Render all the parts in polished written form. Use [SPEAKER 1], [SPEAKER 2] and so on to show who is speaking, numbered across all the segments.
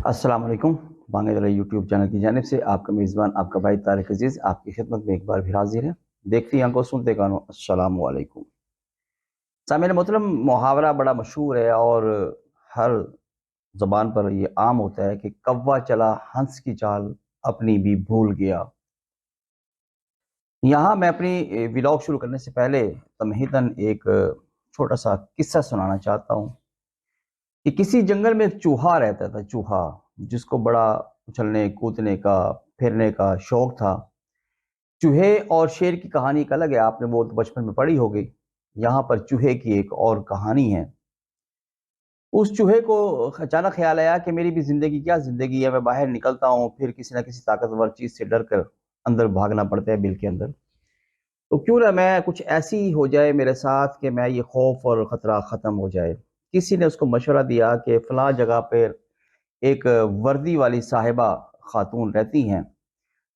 [SPEAKER 1] अस्सलाम वालेकुम। Bangladesh YouTube channel की जानिब से आपका मेज़बान आपका भाई तारिक अजीज़ आपकी खिदमत में एक बार फिर हाजिर है। देखती आंखों सुनते कानों अस्सलाम वालेकुम। सामईन मोहतरम, मुहावरा बड़ा मशहूर है और हर ज़बान पर ये आम होता है कि कौवा चला हंस की चाल अपनी भी भूल गया। यहाँ मैं अपनी व्लॉग शुरू करने से पहले तमहीदन एक छोटा सा किस्सा सुनाना चाहता हूँ कि किसी जंगल में एक चूहा रहता था। चूहा जिसको बड़ा उछलने कूदने का फिरने का शौक था। चूहे और शेर की कहानी एक अलग है, आपने वो तो बचपन में पढ़ी होगी। यहाँ पर चूहे की एक और कहानी है। उस चूहे को अचानक ख्याल आया कि मेरी भी जिंदगी क्या जिंदगी है, मैं बाहर निकलता हूँ फिर किसी ना किसी ताकतवर चीज से डर कर अंदर भागना पड़ता है बिल के अंदर। तो क्यों ना मैं कुछ ऐसी हो जाए मेरे साथ कि मैं ये खौफ और खतरा खत्म हो जाए। किसी ने उसको मशवरा दिया कि फला जगह पर एक वर्दी वाली साहिबा खातून रहती हैं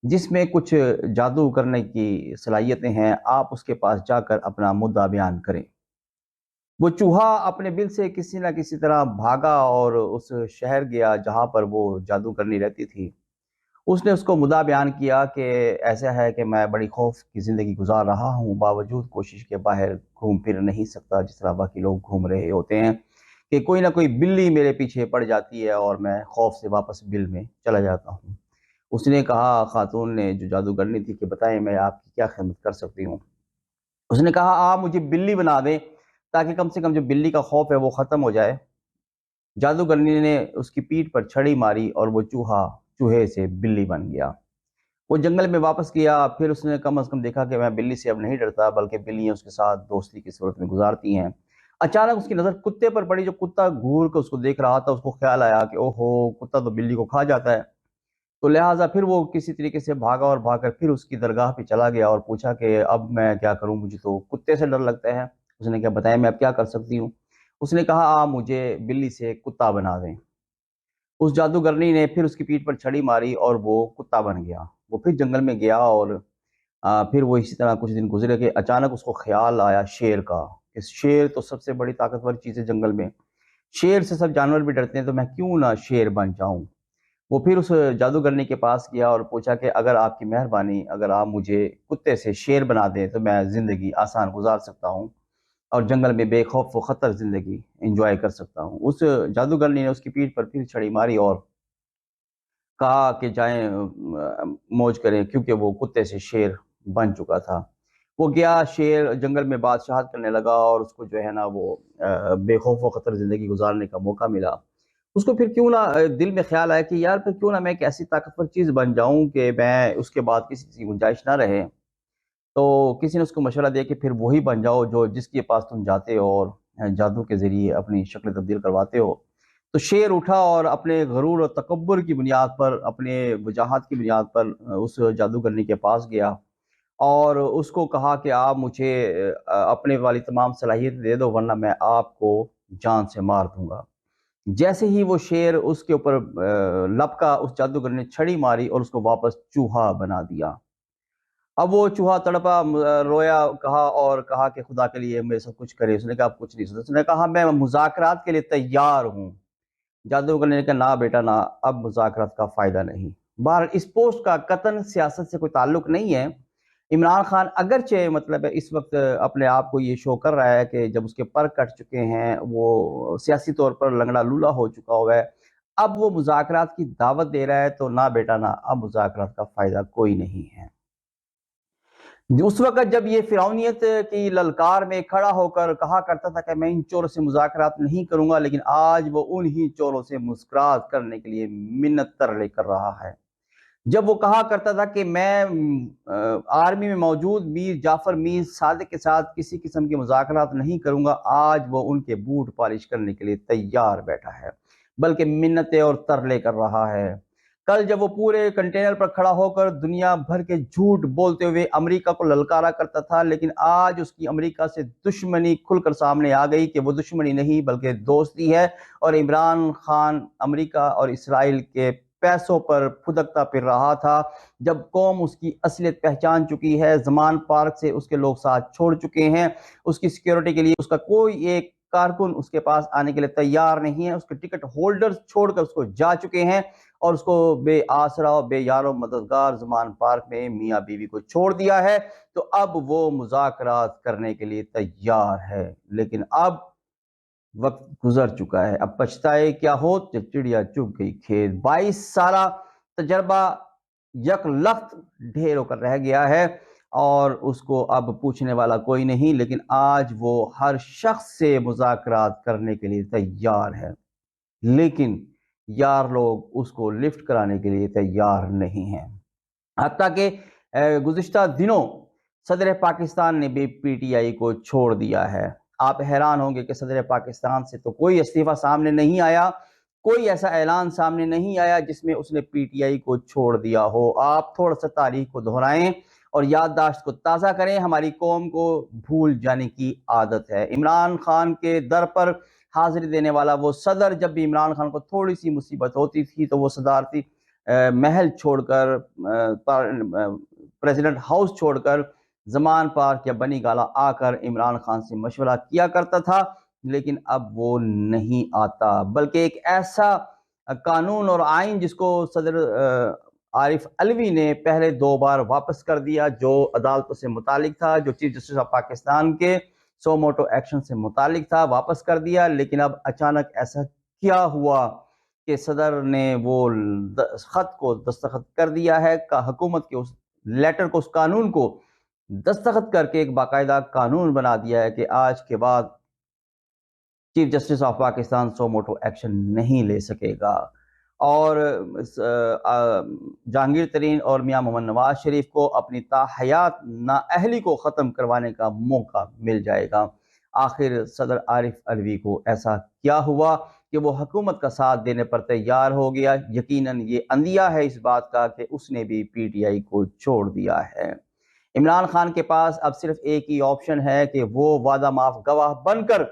[SPEAKER 1] जिसमें कुछ जादू करने की सलाहियतें हैं, आप उसके पास जाकर अपना मुद्दा बयान करें। वो चूहा अपने बिल से किसी ना किसी तरह भागा और उस शहर गया जहां पर वो जादू करनी रहती थी। उसने उसको मुद्दा बयान किया कि ऐसा है कि मैं बड़ी खौफ की ज़िंदगी गुजार रहा हूँ, बावजूद कोशिश के बाहर घूम फिर नहीं सकता जिस तरह बाकी लोग घूम रहे होते हैं, कि कोई ना कोई बिल्ली मेरे पीछे पड़ जाती है और मैं खौफ से वापस बिल में चला जाता हूँ। उसने कहा, खातून ने जो जादूगरनी थी, कि बताएं मैं आपकी क्या खिदमत कर सकती हूँ। उसने कहा, आप मुझे बिल्ली बना दें ताकि कम से कम जो बिल्ली का खौफ है वो ख़त्म हो जाए। जादूगरनी ने उसकी पीठ पर छड़ी मारी और वो चूहा चूहे से बिल्ली बन गया। वो जंगल में वापस गया, फिर उसने कम से कम देखा कि मैं बिल्ली से अब नहीं डरता, बल्कि बिल्लियाँ उसके साथ दोस्ती की सूरत में गुजारती हैं। अचानक उसकी नज़र कुत्ते पर पड़ी। जो कुत्ता घूर कर उसको देख रहा था, उसको ख्याल आया कि ओहो, कुत्ता तो बिल्ली को खा जाता है। तो लिहाजा फिर वो किसी तरीके से भागा और भागकर फिर उसकी दरगाह पे चला गया और पूछा कि अब मैं क्या करूं, मुझे तो कुत्ते से डर लगता है। उसने क्या बताया, मैं अब क्या कर सकती हूँ। उसने कहा, आप मुझे बिल्ली से कुत्ता बना दें। उस जादूगरनी ने फिर उसकी पीठ पर छड़ी मारी और वो कुत्ता बन गया। वो फिर जंगल में गया और फिर वो इसी तरह कुछ दिन गुजरे कि अचानक उसको ख्याल आया शेर का। कि शेर तो सबसे बड़ी ताकतवर चीज़ है जंगल में, शेर से सब जानवर भी डरते हैं, तो मैं क्यों ना शेर बन जाऊं। वो फिर उस जादूगरनी के पास गया और पूछा कि अगर आपकी मेहरबानी, अगर आप मुझे कुत्ते से शेर बना दें तो मैं ज़िंदगी आसान गुजार सकता हूँ और जंगल में बेखौफ व ख़तर ज़िंदगी एंजॉय कर सकता हूँ। उस जादूगरनी ने उसकी पीठ पर फिर छड़ी मारी और कहा कि जाएं मौज करें, क्योंकि वो कुत्ते से शेर बन चुका था। वो गया, शेर जंगल में बादशाहत करने लगा और उसको जो है ना वो बेखौफ व ख़तर ज़िंदगी गुजारने का मौका मिला। उसको फिर क्यों ना दिल में ख्याल आया कि यार फिर क्यों ना मैं एक ऐसी ताकतवर चीज़ बन जाऊँ कि मैं उसके बाद किसी चीज़ की गुंजाइश ना रहे। तो किसी ने उसको मशवरा दिया कि फिर वही बन जाओ जो जिसके पास तुम जाते हो और जादू के ज़रिए अपनी शक्ल तब्दील करवाते हो। तो शेर उठा और अपने गरूर और तकब्बुर की बुनियाद पर, अपने वजाहत की बुनियाद पर उस जादूगरनी के पास गया और उसको कहा कि आप मुझे अपने वाली तमाम सलाहियत दे दो, वरना मैं आपको जान से मार दूँगा। जैसे ही वो शेर उसके ऊपर लपका, उस जादूगर ने छड़ी मारी और उसको वापस चूहा बना दिया। अब वो चूहा तड़पा, रोया, कहा और कहा कि खुदा के लिए मेरे साथ कुछ करे। उसने कहा, आप कुछ नहीं सकते। उसने कहा, मैं मुज़ाकरात के लिए तैयार हूँ। जादूगर ने कहा, ना बेटा ना, अब मुज़ाकरात का फ़ायदा नहीं। बहरहाल इस पोस्ट का कतन सियासत से कोई ताल्लुक नहीं है। इमरान खान अगरचे मतलब इस वक़्त अपने आप को ये शो कर रहा है कि जब उसके पर कट चुके हैं, वो सियासी तौर पर लंगड़ा लूला हो चुका हुआ है, अब वो मुज़ाकरात की दावत दे रहा है। तो ना बेटा ना, अब मुज़ाकरात का फ़ायदा कोई नहीं है। उस वक़्त जब ये फ़िरौनियत की ललकार में खड़ा होकर कहा करता था कि मैं इन चोरों से मुज़ाकरात नहीं करूँगा, लेकिन आज वो उन्हीं चोरों से मुज़ाकरात करने के लिए मिन्नत तरले कर रहा है। जब वो कहा करता था कि मैं आर्मी में मौजूद मीर जाफर मीर सादिक के साथ किसी किस्म के मुज़ाकरात नहीं करूँगा, आज वो उनके बूट पॉलिश करने के लिए तैयार बैठा है, बल्कि मिन्नतें और तरले कर रहा है। कल जब वो पूरे कंटेनर पर खड़ा होकर दुनिया भर के झूठ बोलते हुए अमेरिका को ललकारा करता था, लेकिन आज उसकी अमेरिका से दुश्मनी खुलकर सामने आ गई कि वो दुश्मनी नहीं बल्कि दोस्ती है। और इमरान खान अमेरिका और इसराइल के पैसों पर फुदकता फिर रहा था। जब कौम उसकी असलियत पहचान चुकी है, जमान पार्क से उसके लोग साथ छोड़ चुके हैं, उसकी सिक्योरिटी के लिए उसका कोई एक کارکن اس کے پاس آنے کے لیے تیار نہیں ہے. اس کے ٹکٹ ہولڈر چھوڑ کر اس کو جا چکے ہیں اور اس کو بے آسرا اور بے یار و مددگار زمان پارک میں میاں بیوی کو چھوڑ دیا ہے. تو اب وہ مذاکرات کرنے کے لیے تیار ہے، لیکن اب وقت گزر چکا ہے. اب پچھتائے کیا ہو جب چڑیا چگ گئی کھیت. 22 سالہ تجربہ یک لخت ڈھیر ہو کر رہ گیا ہے اور اس کو اب پوچھنے والا کوئی نہیں، لیکن آج وہ ہر شخص سے مذاکرات کرنے کے لیے تیار ہے، لیکن یار لوگ اس کو لفٹ کرانے کے لیے تیار نہیں ہیں. حتیٰ کہ گزشتہ دنوں صدر پاکستان نے بھی پی ٹی آئی کو چھوڑ دیا ہے. آپ حیران ہوں گے کہ صدر پاکستان سے تو کوئی استعفیٰ سامنے نہیں آیا، کوئی ایسا اعلان سامنے نہیں آیا جس میں اس نے پی ٹی آئی کو چھوڑ دیا ہو. آپ تھوڑا سا تاریخ کو دہرائیں اور یادداشت کو تازہ کریں. ہماری قوم کو بھول جانے کی عادت ہے. عمران خان کے در پر حاضری دینے والا وہ صدر، جب بھی عمران خان کو تھوڑی سی مصیبت ہوتی تھی تو وہ صدارتی محل چھوڑ کر، پریزیڈنٹ ہاؤس چھوڑ کر زمان پارک یا بنی گالا آ کر عمران خان سے مشورہ کیا کرتا تھا، لیکن اب وہ نہیں آتا. بلکہ ایک ایسا قانون اور آئین جس کو صدر عارف علوی نے پہلے 2 بار واپس کر دیا، جو عدالتوں سے متعلق تھا، جو چیف جسٹس آف پاکستان کے سو موٹو ایکشن سے متعلق تھا، واپس کر دیا. لیکن اب اچانک ایسا کیا ہوا کہ صدر نے وہ خط کو دستخط کر دیا ہے، حکومت کے اس لیٹر کو، اس قانون کو دستخط کر کے ایک باقاعدہ قانون بنا دیا ہے کہ آج کے بعد chief justice of Pakistan so motto action نہیں لے سکے گا. اور جہانگیر ترین اور میاں محمد نواز شریف کو اپنی تاحیات نااہلی کو ختم کروانے کا موقع مل جائے گا. آخر صدر عارف علوی کو ایسا کیا ہوا کہ وہ حکومت کا ساتھ دینے پر تیار ہو گیا؟ یقیناً یہ اندیہ ہے اس بات کا کہ اس نے بھی پی ٹی آئی کو چھوڑ دیا ہے. عمران خان کے پاس اب صرف ایک ہی آپشن ہے کہ وہ وعدہ معاف گواہ بن کر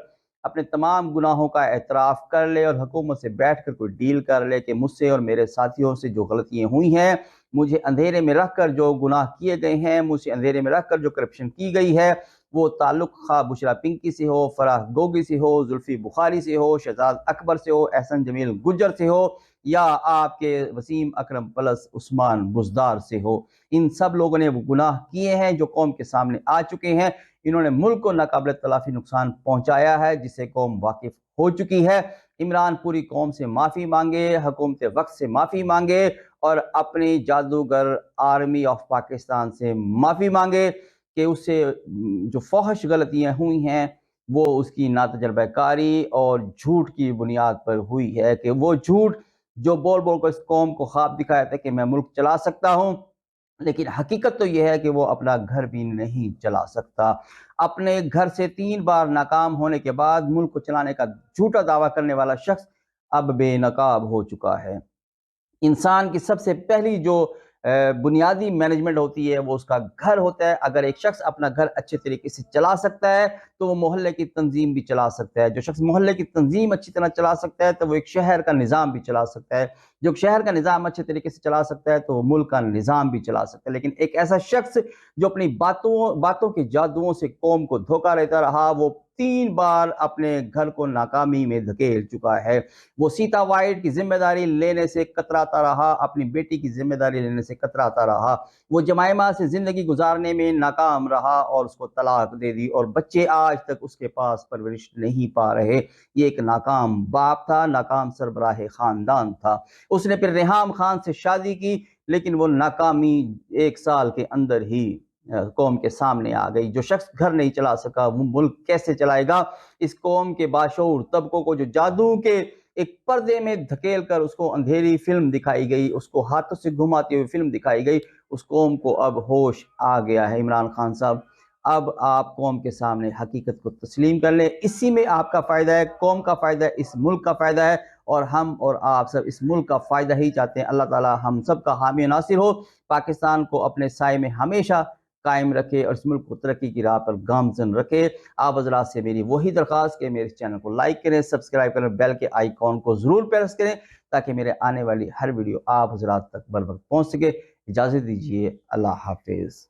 [SPEAKER 1] اپنے تمام گناہوں کا اعتراف کر لے اور حکومت سے بیٹھ کر کوئی ڈیل کر لے کہ مجھ سے اور میرے ساتھیوں سے جو غلطیاں ہوئی ہیں، مجھے اندھیرے میں رکھ کر جو گناہ کیے گئے ہیں، مجھ سے اندھیرے میں رکھ کر جو کرپشن کی گئی ہے، وہ تعلق خواہ بشرا پنکی سے ہو، فراح گوگی سے ہو، زلفی بخاری سے ہو، شہزاد اکبر سے ہو، احسن جمیل گجر سے ہو، یا آپ کے وسیم اکرم پلس عثمان بزدار سے ہو. ان سب لوگوں نے وہ گناہ کیے ہیں جو قوم کے سامنے آ چکے ہیں. انہوں نے ملک کو ناقابل تلافی نقصان پہنچایا ہے جس سے قوم واقف ہو چکی ہے. عمران پوری قوم سے معافی مانگے، حکومت وقت سے معافی مانگے اور اپنی جادوگر آرمی آف پاکستان سے معافی مانگے کہ اس سے جو فحش غلطیاں ہوئی ہیں وہ اس کی ناتجربہ کاری اور جھوٹ کی بنیاد پر ہوئی ہے، کہ وہ جھوٹ جو بول بول کر اس قوم کو خواب دکھایا تھا کہ میں ملک چلا سکتا ہوں، لیکن حقیقت تو یہ ہے کہ وہ اپنا گھر بھی نہیں چلا سکتا. اپنے گھر سے 3 بار ناکام ہونے کے بعد ملک کو چلانے کا جھوٹا دعویٰ کرنے والا شخص اب بے نقاب ہو چکا ہے. انسان کی سب سے پہلی جو بنیادی مینجمنٹ ہوتی ہے وہ اس کا گھر ہوتا ہے. اگر ایک شخص اپنا گھر اچھے طریقے سے چلا سکتا ہے تو وہ محلے کی تنظیم بھی چلا سکتا ہے. جو شخص محلے کی تنظیم اچھی طرح چلا سکتا ہے تو وہ ایک شہر کا نظام بھی چلا سکتا ہے. جو شہر کا نظام اچھے طریقے سے چلا سکتا ہے تو وہ ملک کا نظام بھی چلا سکتا ہے. لیکن ایک ایسا شخص جو اپنی باتوں کے جادوؤں سے قوم کو دھوکہ دیتا رہا، وہ 3 بار اپنے گھر کو ناکامی میں دھکیل چکا ہے. وہ سیتا وائٹ کی ذمہ داری لینے سے کتراتا رہا، اپنی بیٹی کی ذمہ داری لینے سے کتراتا رہا. وہ جمائمہ سے زندگی گزارنے میں ناکام رہا اور اس کو طلاق دے دی، اور بچے آج تک اس کے پاس پرورش نہیں پا رہے. یہ ایک ناکام باپ تھا، ناکام سربراہ خاندان تھا. اس نے پھر ریحام خان سے شادی کی، لیکن وہ ناکامی 1 سال کے اندر ہی قوم کے سامنے آ گئی. جو شخص گھر نہیں چلا سکا وہ ملک کیسے چلائے گا؟ اس قوم کے باشعور طبقوں کو جو جادو کے ایک پردے میں دھکیل کر اس کو اندھیری فلم دکھائی گئی، اس کو ہاتھوں سے گھماتی ہوئی فلم دکھائی گئی، اس قوم کو اب ہوش آ گیا ہے. عمران خان صاحب، اب آپ قوم کے سامنے حقیقت کو تسلیم کر لیں. اسی میں آپ کا فائدہ ہے، قوم کا فائدہ ہے، اس ملک کا فائدہ ہے، اور ہم اور آپ سب اس ملک کا فائدہ ہی چاہتے ہیں. اللہ تعالی ہم سب کا حامی ناصر ہو، پاکستان کو اپنے سائے میں ہمیشہ قائم رکھے اور اس ملک کو ترقی کی راہ پر گامزن رکھے. آپ حضرات سے میری وہی درخواست کہ میرے چینل کو لائک کریں، سبسکرائب کریں، بیل کے آئیکن کو ضرور پریس کریں تاکہ میرے آنے والی ہر ویڈیو آپ حضرات تک بر وقت پہنچ سکے. اجازت دیجیے، اللہ حافظ.